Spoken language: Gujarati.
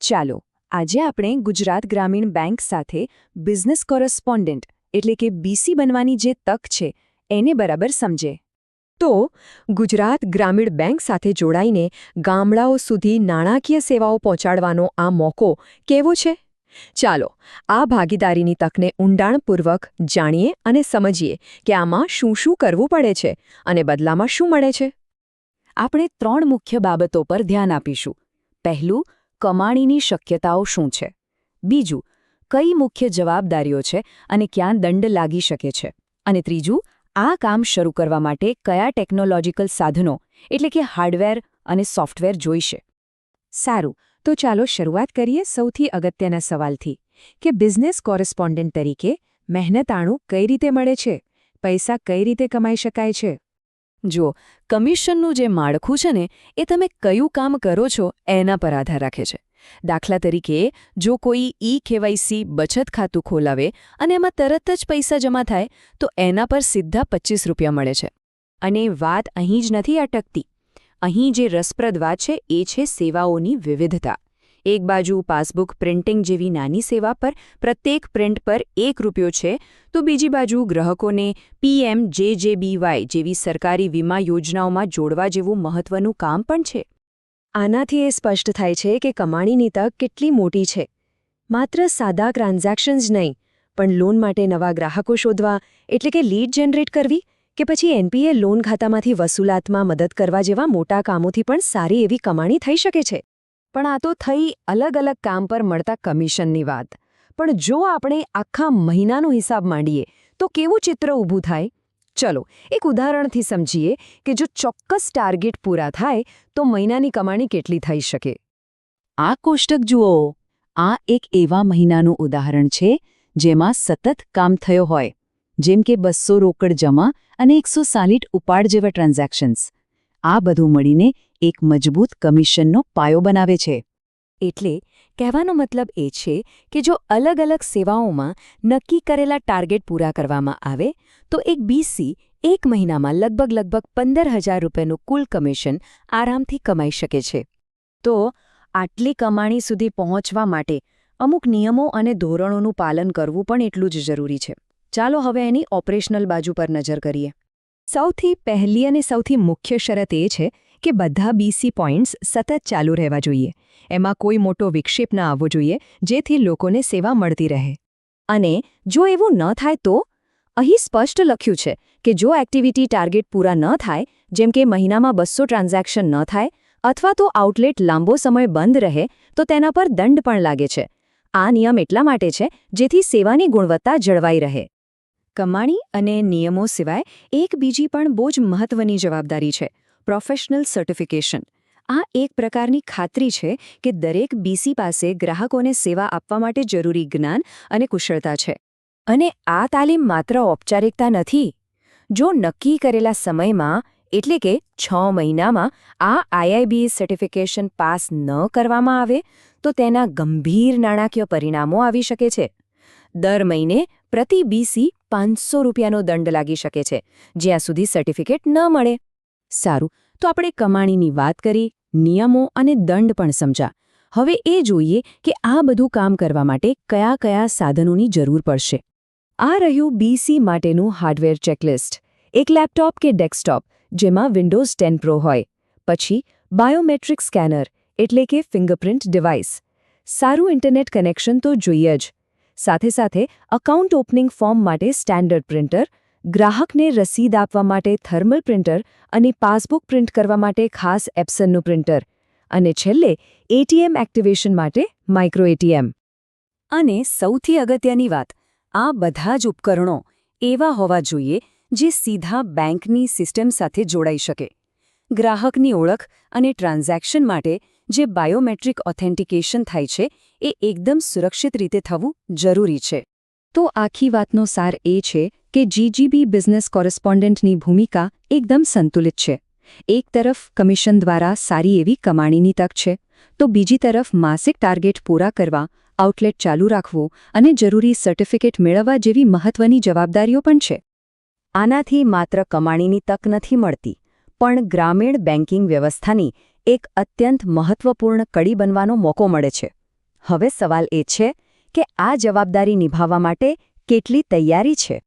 ચાલો આજે આપણે ગુજરાત ગ્રામીણ બેંક સાથે બિઝનેસ કોરસ્પોન્ડન્ટ એટલે કે બીસી બનવાની જે તક છે એને બરાબર સમજે. તો ગુજરાત ગ્રામીણ બેંક સાથે જોડાઈને ગામડાઓ સુધી નાણાકીય સેવાઓ પહોંચાડવાનો આ મોકો કેવો છે? ચાલો આ ભાગીદારીની તકને ઊંડાણપૂર્વક જાણીએ અને સમજીએ કે આમાં શું શું કરવું પડે છે અને બદલામાં શું મળે છે. આપણે 3 મુખ્ય બાબતો પર ધ્યાન આપીશું. પહેલું, કમાણીની શક્યતાઓ શું છે. બીજું, કઈ મુખ્ય જવાબદારીઓ છે અને ક્યાં દંડ લાગી શકે છે. અને ત્રીજું, આ કામ શરૂ કરવા માટે કયા ટેકનોલોજીકલ સાધનો એટલે કે હાર્ડવેર અને સોફ્ટવેર જોઈશે. સારું, તો ચાલો શરૂઆત કરીએ સૌથી અગત્યના સવાલથી કે બિઝનેસ કોરસ્પોન્ડન્ટ તરીકે મહેનતાણું કઈ રીતે મળે છે, પૈસા કઈ રીતે કમાઈ શકાય છે. જો કમિશનનું જે માળખું છે ને એ તમે કયું કામ કરો છો એના પર આધાર રાખે છે. દાખલા તરીકે જો કોઈ KYC બચત ખાતું ખોલાવે અને એમાં તરત જ પૈસા જમા થાય તો એના પર સીધા 25 રૂપિયા મળે છે. અને વાત અહીં જ નથી અટકતી. અહીં જે રસપ્રદ વાત છે એ છે સેવાઓની વિવિધતા. એક બાજુ પાસબુક પ્રિન્ટિંગ જેવી નાની સેવા પર પ્રત્યેક પ્રિન્ટ પર 1 રૂપિયો છે, તો બીજી બાજુ ગ્રાહકોને PMJJBY જેવી સરકારી વીમા યોજનાઓમાં જોડવા જેવું મહત્વનું કામ પણ છે. આનાથી એ સ્પષ્ટ થાય છે કે કમાણીની તક કેટલી મોટી છે. માત્ર સાદા ટ્રાન્ઝેક્શન્સ નહીં, પણ લોન માટે નવા ગ્રાહકો શોધવા એટલે કે લીડ જનરેટ કરવી કે પછી NPA લોન ખાતામાંથી વસૂલાતમાં મદદ કરવા જેવા મોટા કામોથી પણ સારી એવી કમાણી થઈ શકે છે. પણ આ તો થઈ અલગ અલગ કામ પર મળતા કમિશનની વાત. પણ જો આપણે આખા મહિનાનો હિસાબ માંડીએ તો કેવું ચિત્ર ઊભું થાય? ચલો એક ઉદાહરણથી સમજીએ કે જો ચોક્કસ ટાર્ગેટ પૂરા થાય તો મહિનાની કમાણી કેટલી થઈ શકે. આ કોષ્ટક જુઓ. આ એક એવા મહિનાનું ઉદાહરણ છે જેમાં સતત કામ થયો હોય, જેમ કે 200 રોકડ જમા અને 160 ઉપાડ જેવા ટ્રાન્ઝેક્શન્સ. આ બધું મળીને એક મજબૂત કમિશનનો પાયો બનાવે છે. એટલે કહેવાનો મતલબ એ છે કે જો અલગ અલગ સેવાઓમાં નક્કી કરેલા ટાર્ગેટ પૂરા કરવામાં આવે તો એક બીસી એક મહિનામાં લગભગ 15,000 રૂપિયાનું કુલ કમિશન આરામથી કમાઈ શકે છે. તો આટલી કમાણી સુધી પહોંચવા માટે અમુક નિયમો અને ધોરણોનું પાલન કરવું પણ એટલું જ જરૂરી છે. ચાલો હવે એની ઓપરેશનલ બાજુ પર નજર કરીએ. સૌથી પહેલી અને સૌથી મુખ્ય શરત એ છે કે બધા બીસી પોઈન્ટ્સ સતત ચાલુ રહેવા જોઈએ. એમાં કોઈ મોટો વિક્ષેપ ન આવવો જોઈએ જેથી લોકોને સેવા મળતી રહે. અને જો એવું ન થાય તો અહીં સ્પષ્ટ લખ્યું છે કે જો એક્ટિવિટી ટાર્ગેટ પૂરા ન થાય, જેમ કે મહિનામાં 200 ટ્રાન્ઝેક્શન ન થાય અથવા તો આઉટલેટ લાંબો સમય બંધ રહે તો તેના પર દંડ પણ લાગે છે. આ નિયમ એટલા માટે છે જેથી સેવાની ગુણવત્તા જળવાઈ રહે. કમાણી અને નિયમો સિવાય એક બીજી પણ બહુ જ મહત્વની જવાબદારી છે, પ્રોફેશનલ સર્ટિફિકેશન. આ એક પ્રકારની ખાતરી છે કે દરેક બીસી પાસે ગ્રાહકોને સેવા આપવા માટે જરૂરી જ્ઞાન અને કુશળતા છે. અને આ તાલીમ માત્ર ઔપચારિકતા નથી. જો નક્કી કરેલા સમયમાં એટલે કે 6 મહિનામાં આ IIBS સર્ટિફિકેશન પાસ ન કરવામાં આવે તો તેના ગંભીર નાણાકીય પરિણામો આવી શકે છે. દર મહિને પ્રતિ બીસી 500 રૂપિયાનો દંડ લાગી શકે છે જ્યાં સુધી સર્ટિફિકેટ ન મળે. સારું, તો આપણે કમાણીની વાત કરી, નિયમો અને દંડ પણ સમજા. હવે એ જોઈએ કે આ બધું કામ કરવા માટે કયા કયા સાધનોની જરૂર પડશે. આ રહ્યું બીસી માટેનું હાર્ડવેર ચેકલિસ્ટ. એક લેપટોપ કે ડેસ્કટોપ જેમાં વિન્ડોઝ 10 પ્રો હોય. પછી બાયોમેટ્રિક સ્કેનર એટલે કે ફિંગરપ્રિન્ટ ડિવાઇસ. સારું ઇન્ટરનેટ કનેક્શન તો જોઈએ જ. સાથે સાથે અકાઉન્ટ ઓપનિંગ ફોર્મ માટે સ્ટેન્ડર્ડ પ્રિન્ટર, ગ્રાહકને રસીદ આપવા માટે થર્મલ પ્રિન્ટર અને પાસબુક પ્રિન્ટ કરવા માટે ખાસ એપ્સનનું પ્રિન્ટર. અને છેલ્લે ATM એક્ટિવેશન માટે માઇક્રો ATM. અને સૌથી અગત્યની વાત, આ બધા જ ઉપકરણો એવા હોવા જોઈએ જે સીધા બેંકની સિસ્ટમ સાથે જોડાઈ શકે. ગ્રાહકની ઓળખ અને ટ્રાન્ઝેક્શન માટે જે બાયોમેટ્રિક ઓથેન્ટિકેશન થાય છે એ એકદમ સુરક્ષિત રીતે થવું જરૂરી છે. તો આખી વાતનો સાર એ છે કે GGB બિઝનેસ કોરસ્પોન્ડન્ટની ભૂમિકા એકદમ સંતુલિત છે. એક તરફ કમિશન દ્વારા સારી એવી કમાણીની તક છે, તો બીજી તરફ માસિક ટાર્ગેટ પૂરા કરવા, આઉટલેટ ચાલુ રાખવું અને જરૂરી સર્ટિફિકેટ મેળવવા જેવી મહત્વની જવાબદારીઓ પણ છે. આનાથી માત્ર કમાણીની તક નથી મળતી, પણ ગ્રામીણ બેન્કિંગ વ્યવસ્થાની એક અત્યંત મહત્વપૂર્ણ કડી બનવાનો મોકો મળે છે. હવે સવાલ એ છે કે આ જવાબદારી નિભાવવા માટે કેટલી તૈયારી છે.